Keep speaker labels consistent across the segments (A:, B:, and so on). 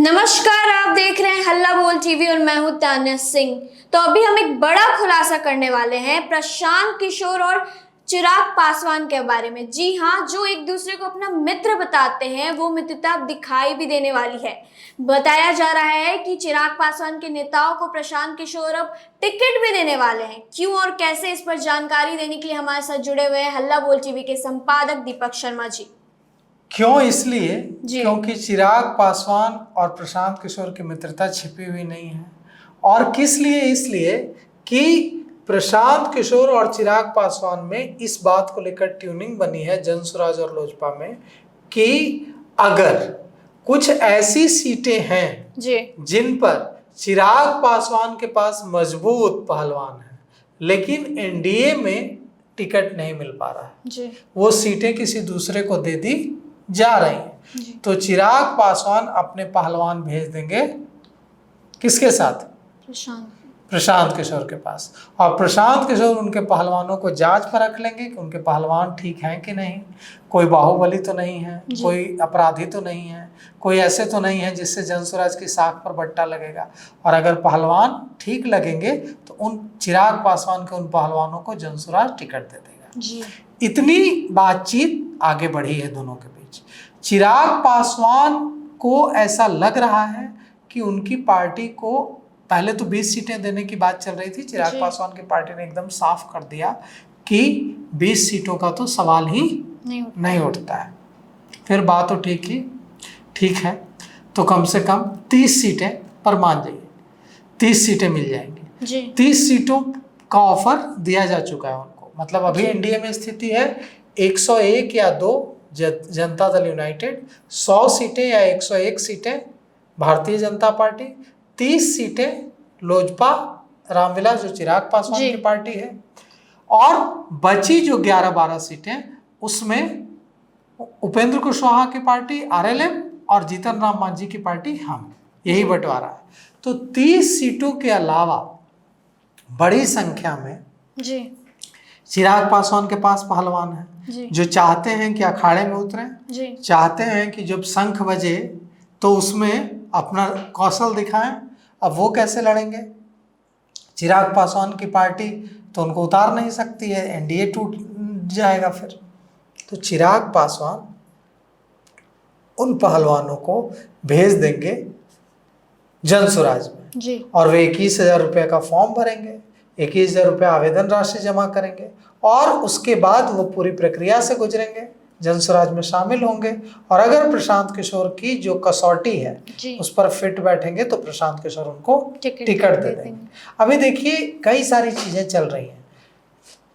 A: नमस्कार, आप देख रहे हैं हल्ला बोल टीवी और मैं हूं तान्या सिंह। तो अभी हम एक बड़ा खुलासा करने वाले हैं प्रशांत किशोर और चिराग पासवान के बारे में। जी हाँ, जो एक दूसरे को अपना मित्र बताते हैं वो मित्रता दिखाई भी देने वाली है। बताया जा रहा है कि चिराग पासवान के नेताओं को प्रशांत किशोर अब टिकट भी देने वाले हैं। क्यों और कैसे, इस पर जानकारी देने के लिए हमारे साथ जुड़े हुए हैं हल्ला बोल टीवी के संपादक दीपक शर्मा जी।
B: क्यों? इसलिए क्योंकि चिराग पासवान और प्रशांत किशोर की मित्रता छिपी हुई नहीं है। और किस लिए? इसलिए कि प्रशांत किशोर और चिराग पासवान में इस बात को लेकर ट्यूनिंग बनी है जनसुराज और लोजपा में कि अगर कुछ ऐसी सीटें हैं जिन पर चिराग पासवान के पास मजबूत पहलवान है लेकिन एनडीए में टिकट नहीं मिल पा रहा है, वो सीटें किसी दूसरे को दे दी जा रही हैं, तो चिराग पासवान अपने पहलवान भेज देंगे किसके साथ? प्रशांत किशोर के पास। और प्रशांत किशोर उनके पहलवानों को जांच पर रख लेंगे कि उनके पहलवान ठीक हैं कि नहीं, कोई बाहुबली तो नहीं है, कोई अपराधी तो नहीं है, कोई ऐसे तो नहीं है जिससे जनसुराज की साख पर बट्टा लगेगा। और अगर पहलवान ठीक लगेंगे तो उन चिराग पासवान के उन पहलवानों को जनसुराज टिकट दे देगा। इतनी बातचीत आगे बढ़ी है दोनों के बीच। चिराग पासवान को ऐसा लग रहा है कि उनकी पार्टी को पहले तो 20 सीटें देने की बात चल रही थी। चिराग पासवान की पार्टी ने एकदम साफ कर दिया कि 20 सीटों का तो सवाल ही नहीं उठता है। फिर बात तो ठीक है तो कम से कम 30 सीटें पर मान जाइए, 30 सीटें मिल जाएंगी। 30 सीटों का ऑफर दिया जा चुका है उनको। मतलब अभी एनडीए में स्थिति है 101 या 2 जनता दल यूनाइटेड, 100 सीटें या 101 सीटें भारतीय जनता पार्टी, 30 सीटें लोजपा रामविलास जो चिराग पासवान की पार्टी है, और बची जो 11-12 सीटें उसमें उपेंद्र कुशवाहा की पार्टी आरएलएम और जीतन राम मांझी की पार्टी हम, यही बंटवारा है। तो 30 सीटों के अलावा बड़ी संख्या में चिराग पासवान के पास पहलवान है जो चाहते हैं कि अखाड़े में उतरें, चाहते हैं कि जब शंख बजे तो उसमें अपना कौशल दिखाएं। अब वो कैसे लड़ेंगे? चिराग पासवान की पार्टी तो उनको उतार नहीं सकती है, एनडीए टूट जाएगा फिर। तो चिराग पासवान उन पहलवानों को भेज देंगे जनसुराज में और वे 21,000 रुपये का फॉर्म भरेंगे, 21,000 रुपये आवेदन राशि जमा करेंगे और उसके बाद वो पूरी प्रक्रिया से गुजरेंगे, जनसुराज में शामिल होंगे। और अगर प्रशांत किशोर की जो कसौटी है उस पर फिट बैठेंगे तो प्रशांत किशोर उनको टिकट दे देंगे। अभी देखिए कई सारी चीजें चल रही हैं।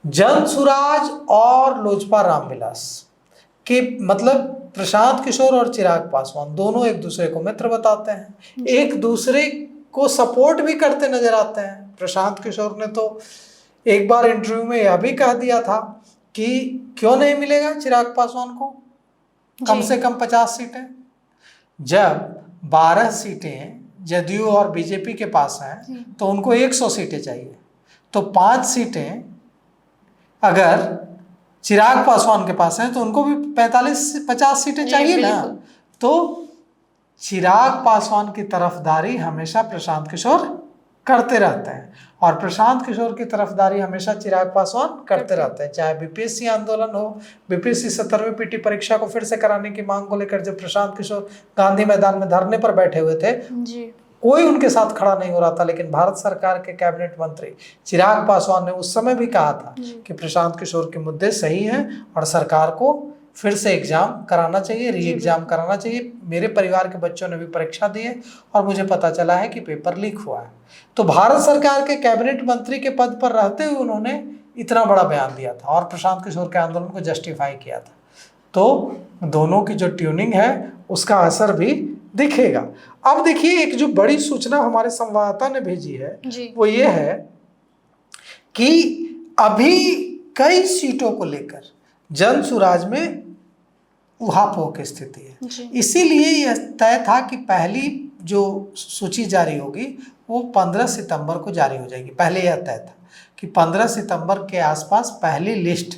B: जनसुराज और लोजपा रामविलास के मतलब प्रशांत किशोर और चिराग पासवान दोनों एक दूसरे को मित्र बताते हैं, एक दूसरे को सपोर्ट भी करते नजर आते हैं। प्रशांत किशोर ने तो एक बार इंटरव्यू में यह भी कह दिया था कि क्यों नहीं मिलेगा चिराग पासवान को कम से कम 50 सीटें, जब 12 सीटें जदयू और बीजेपी के पास हैं तो उनको 100 सीटें चाहिए। तो 5 सीटें अगर चिराग पासवान के पास हैं तो उनको भी 45-50 सीटें चाहिए ना। तो चिराग पासवान की तरफदारी हमेशा प्रशांत किशोर करते रहते हैं और प्रशांत किशोर की तरफदारी हमेशा चिराग पासवान करते रहते हैं। चाहे बीपीएससी आंदोलन हो, बीपीएससी 17वीं पीटी परीक्षा को फिर से कराने की मांग को लेकर जब प्रशांत किशोर गांधी मैदान में धरने पर बैठे हुए थे कोई उनके साथ खड़ा नहीं हो रहा था, लेकिन भारत सरकार के कैबिनेट मंत्री चिराग पासवान ने उस समय भी कहा था कि प्रशांत किशोर के मुद्दे सही हैं और सरकार को फिर से एग्जाम कराना चाहिए, री एग्जाम कराना चाहिए। मेरे परिवार के बच्चों ने भी परीक्षा दी है और मुझे पता चला है कि पेपर लीक हुआ है। तो भारत सरकार के कैबिनेट मंत्री के पद पर रहते हुए उन्होंने इतना बड़ा बयान दिया था और प्रशांत किशोर के आंदोलन को जस्टिफाई किया था। तो दोनों की जो ट्यूनिंग है उसका असर भी दिखेगा। अब देखिए एक जो बड़ी सूचना हमारे संवाददाता ने भेजी है वो ये है कि अभी कई सीटों को लेकर जनसुराज में उहापोह की स्थिति है। इसीलिए यह तय था कि पहली जो सूची जारी होगी वो 15 सितंबर को जारी हो जाएगी। पहले यह तय था कि 15 सितंबर के आसपास पहली लिस्ट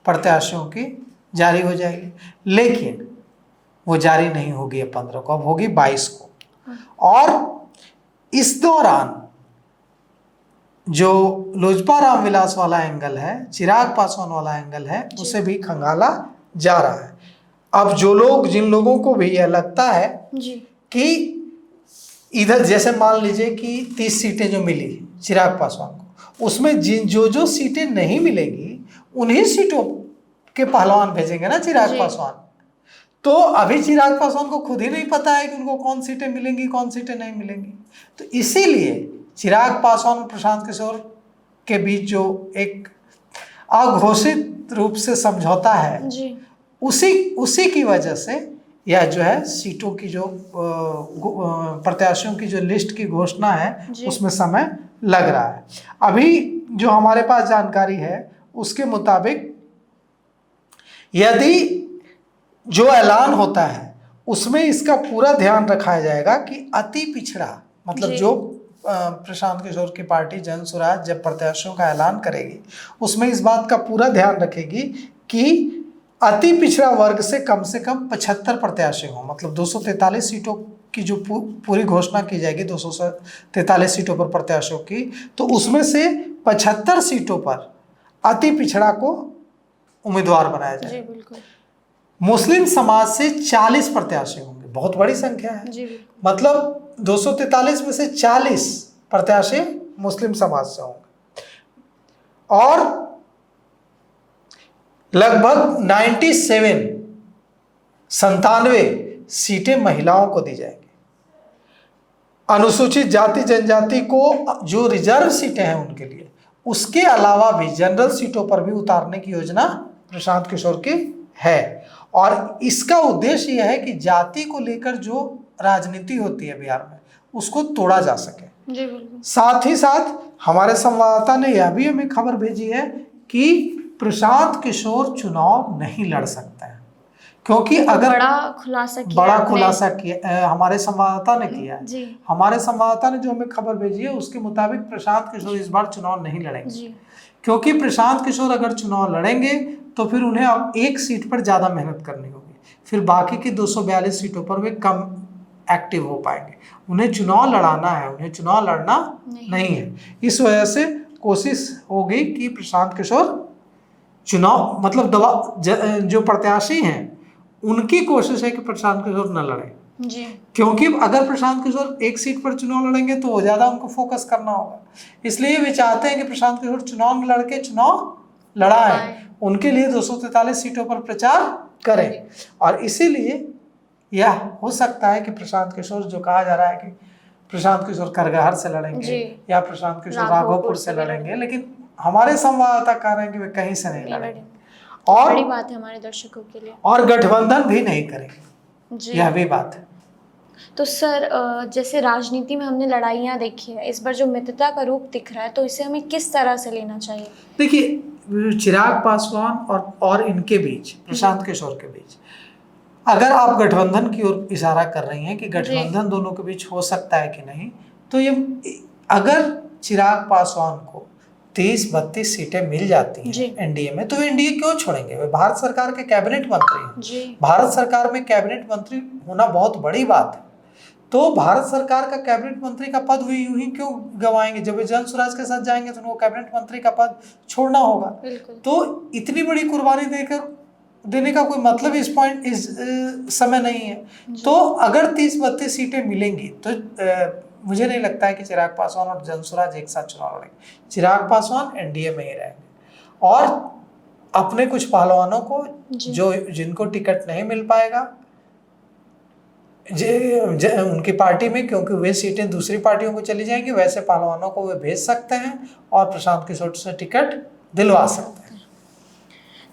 B: प्रत्याशियों की जारी हो जाएगी, लेकिन वो जारी नहीं होगी अब 15 को, अब होगी 22 को। और इस दौरान जो लोजपा रामविलास वाला एंगल है, चिराग पासवान वाला एंगल है, उसे भी खंगाला जा रहा है। अब जिन लोगों को भी यह लगता है कि इधर जैसे मान लीजिए कि 30 सीटें जो मिली चिराग पासवान को, उसमें जो सीटें नहीं मिलेंगी उन्हीं सीटों के पहलवान भेजेंगे ना चिराग पासवान। तो अभी चिराग पासवान को खुद ही नहीं पता है कि उनको कौन सीटें मिलेंगी, कौन सीटें नहीं मिलेंगी। तो इसीलिए चिराग पासवान और प्रशांत किशोर के बीच जो एक अघोषित रूप से समझौता है जी। उसी की वजह से यह जो है सीटों की जो प्रत्याशियों की जो लिस्ट की घोषणा है उसमें समय लग रहा है। अभी जो हमारे पास जानकारी है उसके मुताबिक यदि जो ऐलान होता है उसमें इसका पूरा ध्यान रखा जाएगा कि अति पिछड़ा, मतलब जो प्रशांत किशोर की पार्टी जन स्वराज जब प्रत्याशियों का ऐलान करेगी उसमें इस बात का पूरा ध्यान रखेगी कि अति पिछड़ा वर्ग से कम 75 प्रत्याशी हों। मतलब 243 सीटों की जो पूरी घोषणा की जाएगी 243 सीटों पर प्रत्याशियों की, तो उसमें से 75 सीटों पर अति पिछड़ा को उम्मीदवार बनाया जाएगा। मुस्लिम समाज से 40 प्रत्याशी होंगे, बहुत बड़ी संख्या है। मतलब 243 में से 40 प्रत्याशी मुस्लिम समाज से होंगे और लगभग 97 सीटें महिलाओं को दी जाएंगी। अनुसूचित जाति जनजाति को जो रिजर्व सीटें हैं उनके लिए, उसके अलावा भी जनरल सीटों पर भी उतारने की योजना प्रशांत किशोर की है। और इसका उद्देश्य यह है कि जाति को लेकर जो राजनीति होती है बिहार में उसको तोड़ा जा सके।
A: जी बिल्कुल।
B: साथ ही साथ हमारे संवाददाता ने यह भी हमें खबर भेजी है कि प्रशांत किशोर चुनाव नहीं लड़ सकते हैं, क्योंकि अगर बड़ा खुलासा किया हमारे संवाददाता ने किया है। हमारे संवाददाता ने जो हमें खबर भेजी है उसके मुताबिक प्रशांत किशोर इस बार चुनाव नहीं लड़ेंगे, क्योंकि प्रशांत किशोर अगर चुनाव लड़ेंगे तो फिर उन्हें अब एक सीट पर ज़्यादा मेहनत करनी होगी, फिर बाकी की 242 सीटों पर वे कम एक्टिव हो पाएंगे। उन्हें चुनाव लड़ाना है, उन्हें चुनाव लड़ना नहीं है। इस वजह से कोशिश होगी कि प्रशांत किशोर चुनाव, मतलब जो प्रत्याशी हैं उनकी कोशिश है कि प्रशांत किशोर न लड़े जी। क्योंकि अगर प्रशांत किशोर एक सीट पर चुनाव लड़ेंगे तो ज़्यादा उनको फोकस करना होगा। इसलिए वे चाहते हैं कि प्रशांत किशोर चुनाव में लड़के चुनाव लड़ाएं, उनके लिए 243 सीटों पर प्रचार करें। और इसीलिए यह हो सकता है कि प्रशांत किशोर, जो कहा जा रहा है कि प्रशांत किशोर करगहर से लड़ेंगे या प्रशांत किशोर राघोपुर से लड़ेंगे, लेकिन हमारे संवाददाता कह रहे हैं कि वे कहीं से नहीं लड़ेंगे। और
A: बड़ी बात है हमारे दर्शकों के लिए।
B: और गठबंधन भी नहीं करेंगे, यह भी बात है।
A: तो सर, जैसे राजनीति में हमने लड़ाइयाँ देखी है, इस बार जो मित्रता का रूप दिख रहा है तो इसे हमें किस तरह से लेना चाहिए?
B: देखिए, चिराग पासवान और इनके बीच, प्रशांत किशोर के बीच, अगर आप गठबंधन की ओर इशारा कर रही हैं कि गठबंधन दोनों के बीच हो सकता है कि नहीं, तो ये अगर चिराग पासवान को 30-32 सीटें मिल जाती हैं एनडीए में, तो वे एनडीए क्यों छोड़ेंगे? वे भारत सरकार के कैबिनेट मंत्री हैं। भारत सरकार में कैबिनेट मंत्री होना बहुत बड़ी बात है। तो भारत सरकार का कैबिनेट मंत्री का पद वे यूं ही क्यों गंवाएंगे? जब वे जन स्वराज के साथ जाएंगे तो उनको कैबिनेट मंत्री का पद छोड़ना होगा। तो इतनी बड़ी कुर्बानी देने का कोई मतलब इस समय नहीं है। तो अगर 30-32 सीटें मिलेंगी तो मुझे नहीं लगता है कि चिराग पासवान और जन स्वराज एक साथ चुनाव लड़ेंगे। चिराग पासवान एनडीए में ही रहेंगे और अपने कुछ पहलवानों को जिनको टिकट नहीं मिल पाएगा उनकी पार्टी में, क्योंकि वे सीटें दूसरी पार्टियों को चली जाएंगी, वैसे पहलवानों को वे भेज सकते हैं और प्रशांत किशोर से टिकट दिलवा सकते हैं।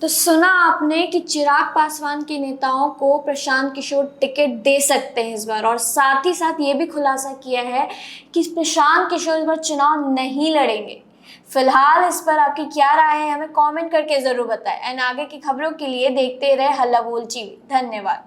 A: तो सुना आपने कि चिराग पासवान के नेताओं को प्रशांत किशोर टिकट दे सकते हैं इस बार, और साथ ही साथ ये भी खुलासा किया है कि प्रशांत किशोर इस बार चुनाव नहीं लड़ेंगे। फिलहाल इस पर आपकी क्या राय है, हमें कमेंट करके ज़रूर बताएं। एंड आगे की खबरों के लिए देखते रहे हल्ला बोल टीवी। धन्यवाद।